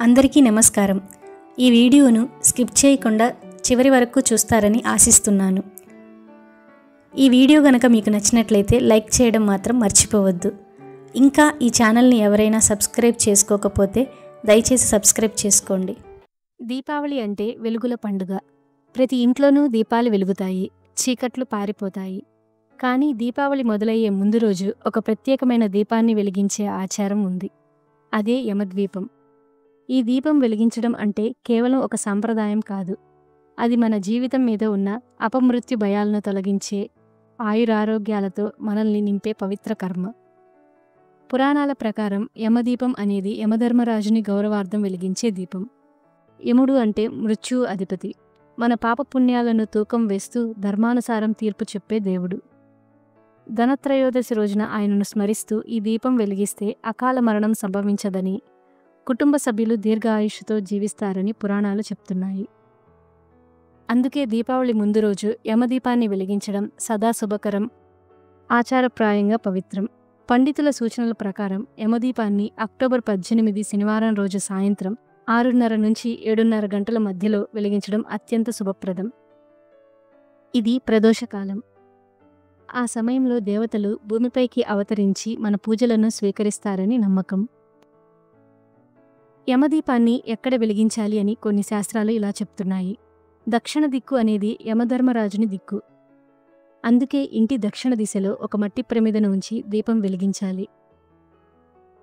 అందరికీ నమస్కారం. ఈ వీడియోను స్కిప్ చేయకుండా చివరి వరకు చూస్తారని ఆశిస్తున్నాను. ఈ వీడియో గనక మీకు నచ్చినట్లయితే లైక్ చేయడం మాత్రం మర్చిపోవద్దు. ఇంకా ఈ ఛానల్ని ఎవరైనా సబ్స్క్రైబ్ చేసుకోకపోతే దయచేసి సబ్స్క్రైబ్ చేసుకోండి. దీపావళి అంటే వెలుగుల పండుగ. ప్రతి ఇంట్లోనూ దీపాలు వెలుగుతాయి, చీకట్లు పారిపోతాయి. కానీ దీపావళి మొదలయ్యే ముందు రోజు ఒక ప్రత్యేకమైన దీపాన్ని వెలిగించే ఆచారం ఉంది. అదే యమద్వీపం. ఈ దీపం వెలిగించడం అంటే కేవలం ఒక సంప్రదాయం కాదు. అది మన జీవితం మీద ఉన్న అపమృత్యు భయాలను తొలగించే, ఆయురారోగ్యాలతో మనల్ని నింపే పవిత్ర కర్మ. పురాణాల ప్రకారం యమదీపం అనేది యమధర్మరాజుని గౌరవార్థం వెలిగించే దీపం. యముడు అంటే మృత్యువు అధిపతి. మన పాపపుణ్యాలను తూకం వేస్తూ ధర్మానుసారం తీర్పు చెప్పే దేవుడు. ధనత్రయోదశి రోజున ఆయనను స్మరిస్తూ ఈ దీపం వెలిగిస్తే అకాల మరణం సంభవించదని, కుటుంబ సభ్యులు దీర్ఘాయుష్తో జీవిస్తారని పురాణాలు చెప్తున్నాయి. అందుకే దీపావళి ముందు రోజు యమదీపాన్ని వెలిగించడం సదా శుభకరం, ఆచారప్రాయంగా పవిత్రం. పండితుల సూచనల ప్రకారం యమదీపాన్ని అక్టోబర్ 18 శనివారం రోజు సాయంత్రం 6:30 నుంచి 7:30 గంటల మధ్యలో వెలిగించడం అత్యంత శుభప్రదం. ఇది ప్రదోషకాలం. ఆ సమయంలో దేవతలు భూమిపైకి అవతరించి మన పూజలను స్వీకరిస్తారని నమ్మకం. యమదీపాన్ని ఎక్కడ వెలిగించాలి అని కొన్ని శాస్త్రాలు ఇలా చెప్తున్నాయి. దక్షిణ దిక్కు అనేది యమధర్మరాజుని దిక్కు. అందుకే ఇంటి దక్షిణ దిశలో ఒక మట్టి ప్రమిదను ఉంచి దీపం వెలిగించాలి.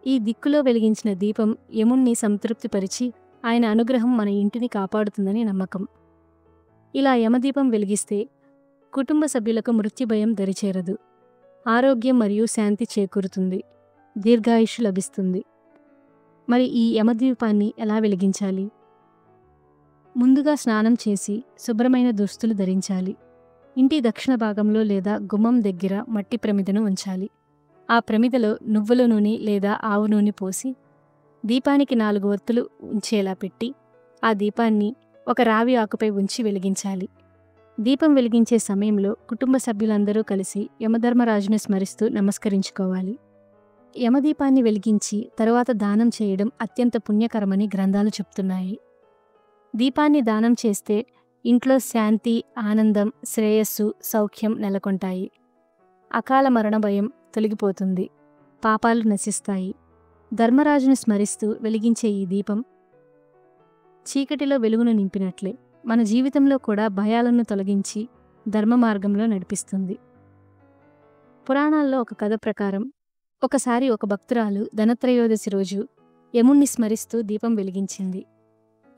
ఈ దిక్కులో వెలిగించిన దీపం యముణ్ణి సంతృప్తిపరిచి ఆయన అనుగ్రహం మన ఇంటిని కాపాడుతుందని నమ్మకం. ఇలా యమదీపం వెలిగిస్తే కుటుంబ సభ్యులకు మృత్యుభయం దరిచేరదు, ఆరోగ్యం మరియు శాంతి చేకూరుతుంది, దీర్ఘాయుష్షు లభిస్తుంది. మరి ఈ యమదీపాన్ని ఎలా వెలిగించాలి? ముందుగా స్నానం చేసి శుభ్రమైన దుస్తులు ధరించాలి. ఇంటి దక్షిణ భాగంలో లేదా గుమ్మం దగ్గర మట్టి ప్రమిదను ఉంచాలి. ఆ ప్రమిదలో నువ్వుల నూనె లేదా ఆవు నూనె పోసి దీపానికి 4 ఒత్తులు ఉంచేలా పెట్టి ఆ దీపాన్ని ఒక రావి ఆకుపై ఉంచి వెలిగించాలి. దీపం వెలిగించే సమయంలో కుటుంబ సభ్యులందరూ కలిసి యమధర్మరాజును స్మరిస్తూ నమస్కరించుకోవాలి. యమదీపాన్ని వెలిగించి తరువాత దానం చేయడం అత్యంత పుణ్యకరమని గ్రంథాలు చెప్తున్నాయి. దీపాన్ని దానం చేస్తే ఇంట్లో శాంతి, ఆనందం, శ్రేయస్సు, సౌఖ్యం నెలకొంటాయి. అకాల మరణ భయం తొలగిపోతుంది, పాపాలు నశిస్తాయి. ధర్మరాజును స్మరిస్తూ వెలిగించే ఈ దీపం చీకటిలో వెలుగును నింపినట్లే మన జీవితంలో కూడా భయాలను తొలగించి ధర్మ మార్గంలో నడిపిస్తుంది. పురాణాల్లో ఒక కథ ప్రకారం ఒకసారి ఒక భక్తురాలు ధనత్రయోదశి రోజు యముణ్ణి స్మరిస్తూ దీపం వెలిగించింది.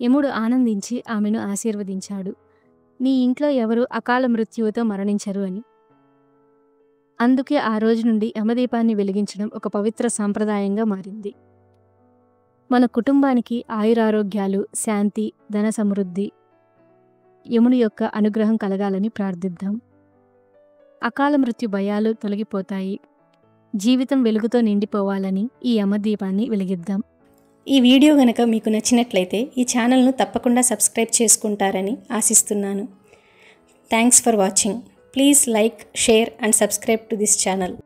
యముడు ఆనందించి ఆమెను ఆశీర్వదించాడు. నీ ఇంట్లో ఎవరు అకాల మృత్యువుతో మరణించరు అని. అందుకే ఆ రోజు నుండి యమదీపాన్ని వెలిగించడం ఒక పవిత్ర సాంప్రదాయంగా మారింది. మన కుటుంబానికి ఆయురారోగ్యాలు, శాంతి, ధన సమృద్ధి, యముని యొక్క అనుగ్రహం కలగాలని ప్రార్థిద్దాం. అకాల మృత్యు భయాలు తొలగిపోతాయి, జీవితం వెలుగుతో నిండిపోవాలని ఈ యమదీపాన్ని వెలిగిద్దాం. ఈ వీడియో గనక మీకు నచ్చినట్లయితే ఈ ఛానల్ను తప్పకుండా సబ్స్క్రైబ్ చేసుకుంటారని ఆశిస్తున్నాను. Thanks for watching. Please like, share and subscribe to this channel.